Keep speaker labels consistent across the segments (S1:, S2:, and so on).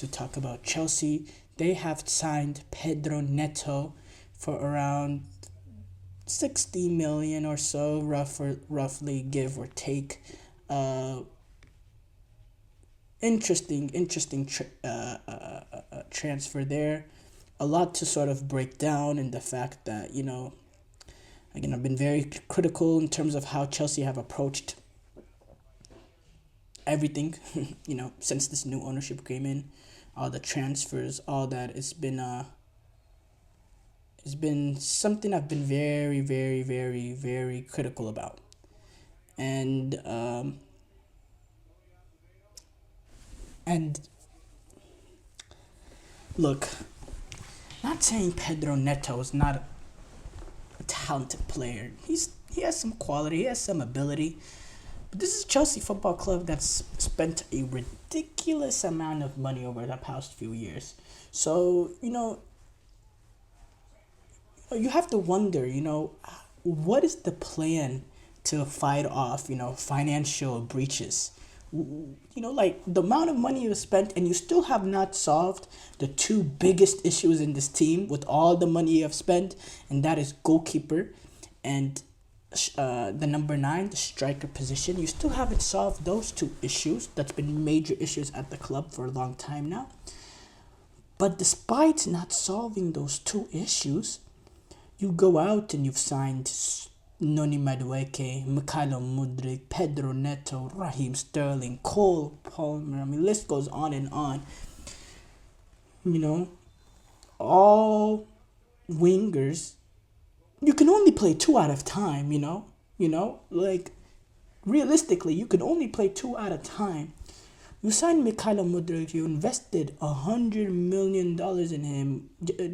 S1: to talk about Chelsea. They have signed Pedro Neto for around 60 million or so, roughly give or take. Uh, interesting transfer there. A lot to sort of break down in the fact that, again, I've been very critical in terms of how Chelsea have approached everything, since this new ownership came in, all the transfers, all that. It's been something I've been very, very, very, very critical about. And and look, not saying Pedro Neto is not a talented player. He has some quality, he has some ability. But this is Chelsea Football Club that's spent a ridiculous amount of money over the past few years. So, you have to wonder, what is the plan to fight off, financial breaches? Like the amount of money you've spent and you still have not solved the two biggest issues in this team with all the money you have spent, and that is goalkeeper and the number 9, the striker position. You still haven't solved those two issues. That's been major issues at the club for a long time now. But despite not solving those two issues, you go out and you've signed Noni Madueke, Mikhailo Mudryk, Pedro Neto, Raheem Sterling, Cole Palmer. I mean, list goes on and on. All wingers. You can only play 2 out of time, like realistically, you can only play 2 out of time. You signed Mikhailo Mudryk, you invested $100 million in him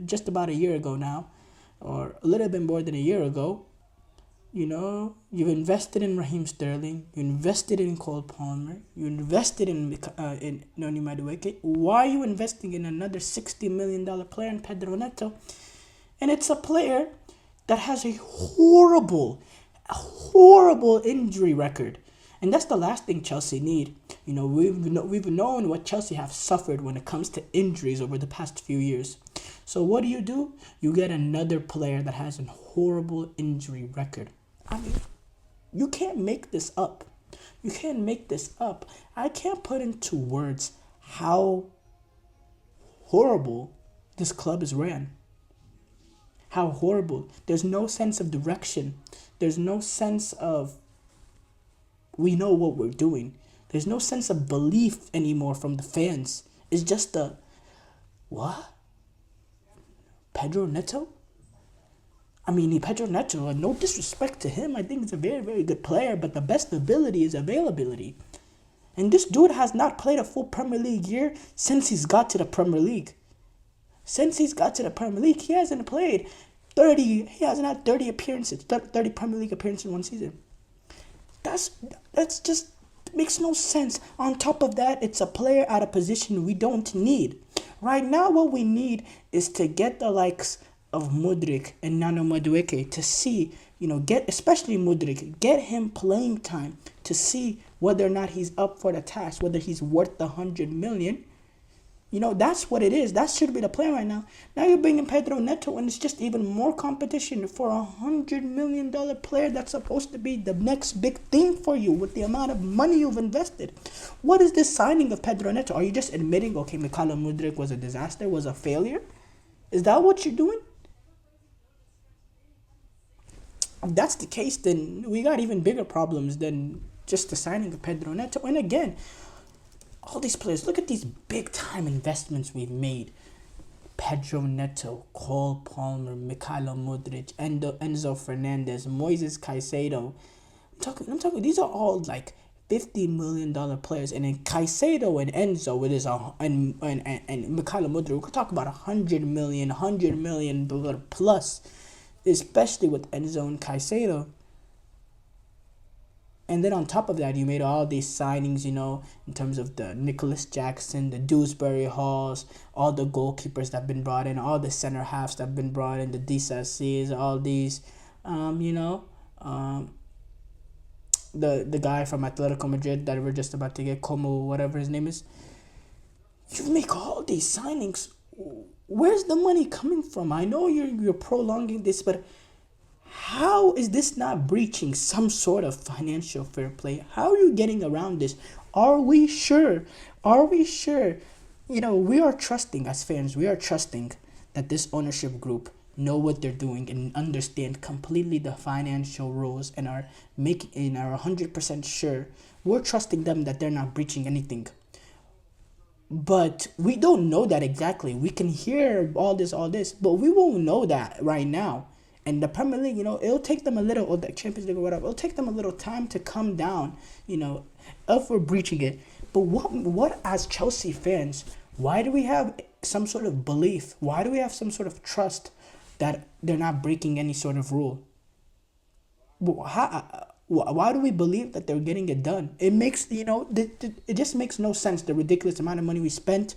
S1: just about a year ago now, or a little bit more than a year ago. You've invested in Raheem Sterling, you invested in Cole Palmer, you invested in Noni Madueke. Why are you investing in another $60 million player in Pedro Neto? And it's a player that has a horrible injury record. And that's the last thing Chelsea need. We've known what Chelsea have suffered when it comes to injuries over the past few years. So what do? You get another player that has a horrible injury record. I mean, you can't make this up. I can't put into words how horrible this club is ran. How horrible. There's no sense of direction. There's no sense of we know what we're doing. There's no sense of belief anymore from the fans. It's just what? Pedro Neto? I mean, Pedro Neto, no disrespect to him. I think he's a very, very good player, but the best ability is availability. And this dude has not played a full Premier League year since he's got to the Premier League. He hasn't played 30. He hasn't had 30 appearances, 30 Premier League appearances in one season. That's just makes no sense. On top of that, it's a player at a position we don't need. Right now, what we need is to get the likes of Mudryk and Nano Madueke to see, especially Mudryk, get him playing time to see whether or not he's up for the task, whether he's worth the 100 million. That's what it is. That should be the plan right now. Now you're bringing Pedro Neto, and it's just even more competition for $100 million player that's supposed to be the next big thing for you with the amount of money you've invested. What is this signing of Pedro Neto? Are you just admitting, okay, Mikhailo Mudryk was a disaster, was a failure? Is that what you're doing? If that's the case, then we got even bigger problems than just the signing of Pedro Neto. And again, all these players, look at these big-time investments we've made. Pedro Neto, Cole Palmer, Mikhailo Mudryk, Enzo Fernandez, Moises Caicedo. I'm talking. These are all like $50 million players, and in Caicedo and Enzo, it is and Mikhailo Mudryk, we could talk about $100 million plus, especially with Enzo and Caicedo. And then on top of that, you made all these signings, in terms of the Nicholas Jackson, the Dewsbury Halls, all the goalkeepers that have been brought in, all the center halves that have been brought in, the DCCs, all these, the guy from Atletico Madrid that we're just about to get, Como, whatever his name is. You make all these signings. Where's the money coming from? I know you're prolonging this, but how is this not breaching some sort of financial fair play? How are you getting around this? Are we sure? Are we sure? We are trusting as fans. We are trusting that this ownership group know what they're doing and understand completely the financial rules and are 100% sure. We're trusting them that they're not breaching anything. But we don't know that exactly. We can hear all this, but we won't know that right now. And the Premier League, it'll take them a little, or the Champions League or whatever, it'll take them a little time to come down, if we're breaching it. But what as Chelsea fans, why do we have some sort of belief? Why do we have some sort of trust that they're not breaking any sort of rule? Why do we believe that they're getting it done? It makes, it just makes no sense, the ridiculous amount of money we spent,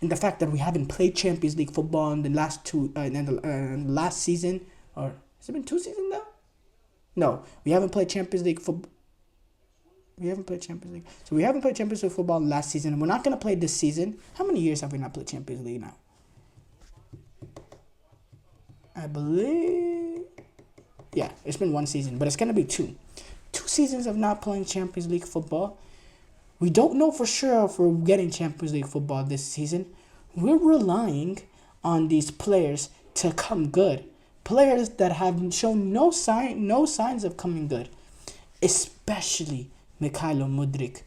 S1: and the fact that we haven't played Champions League football in the last last season. Or has it been 2 seasons now? No, we haven't played Champions League football. We haven't played Champions League. So we haven't played Champions League football last season. And we're not going to play this season. How many years have we not played Champions League now? I believe... Yeah, it's been 1 season. But it's going to be 2. 2 seasons of not playing Champions League football. We don't know for sure if we're getting Champions League football this season. We're relying on these players to come good. Players that have shown no signs of coming good, especially Mikhailo Mudryk.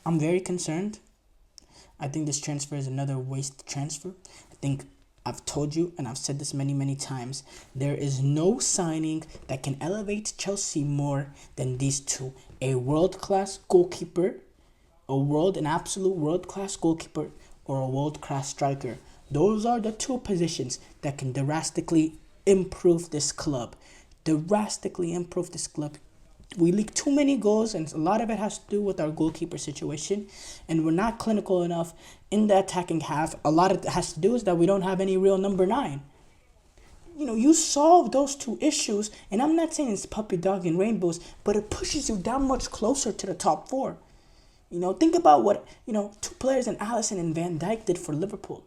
S1: I'm very concerned. I think this transfer is another waste transfer. I think I've told you, and I've said this many times, there is no signing that can elevate Chelsea more than these two. A world-class goalkeeper, an absolute world-class goalkeeper, or a world-class striker. Those are the 2 positions that can drastically improve this club. We leak too many goals, and a lot of it has to do with our goalkeeper situation, and we're not clinical enough in the attacking half. A lot of it has to do is that we don't have any real number 9. You solve those 2 issues, and I'm not saying it's puppy dog and rainbows, but it pushes you that much closer to the top 4. Think about what, 2 players in Alisson and Van Dijk did for Liverpool.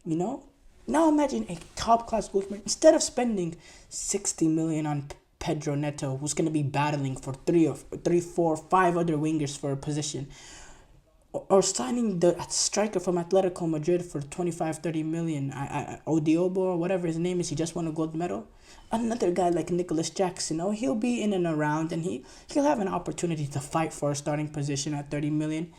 S1: Now imagine a top-class goalkeeper. Instead of spending 60 million on Pedro Neto, who's going to be battling for 3, 4, 5 other wingers for a position, or signing the striker from Atletico Madrid for 25-30 million, Odiobo or whatever his name is, he just won a gold medal. Another guy like Nicholas Jackson, he'll be in and around, and he'll have an opportunity to fight for a starting position at 30 million,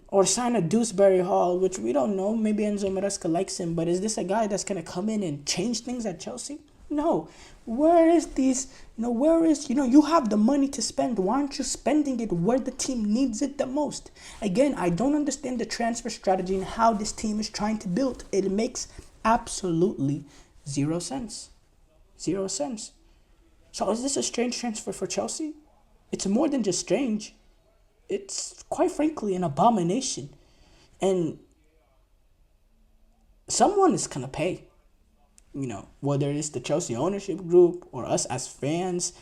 S1: or sign a Dewsbury Hall, which we don't know. Maybe Enzo Maresca likes him, but is this a guy that's going to come in and change things at Chelsea? No. Where is these, you have the money to spend. Why aren't you spending it where the team needs it the most? Again, I don't understand the transfer strategy and how this team is trying to build. It makes absolutely 0 sense. 0 sense. So is this a strange transfer for Chelsea? It's more than just strange. It's quite frankly an abomination. And someone is going to pay. Whether it's the Chelsea ownership group or us as fans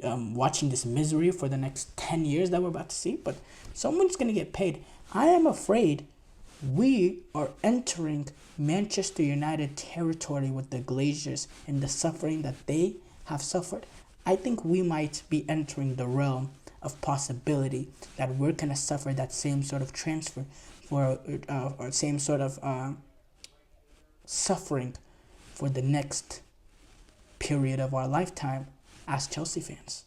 S1: watching this misery for the next 10 years that we're about to see. But someone's going to get paid. I am afraid we are entering Manchester United territory with the Glazers and the suffering that they have suffered. I think we might be entering the realm of possibility that we're going to suffer that same sort of transfer or same sort of suffering for the next period of our lifetime as Chelsea fans.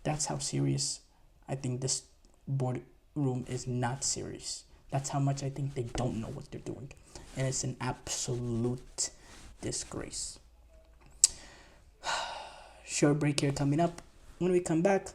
S1: That's how serious I think this boardroom is not serious. That's how much I think they don't know what they're doing. And it's an absolute disgrace. Short break here coming up. When we come back,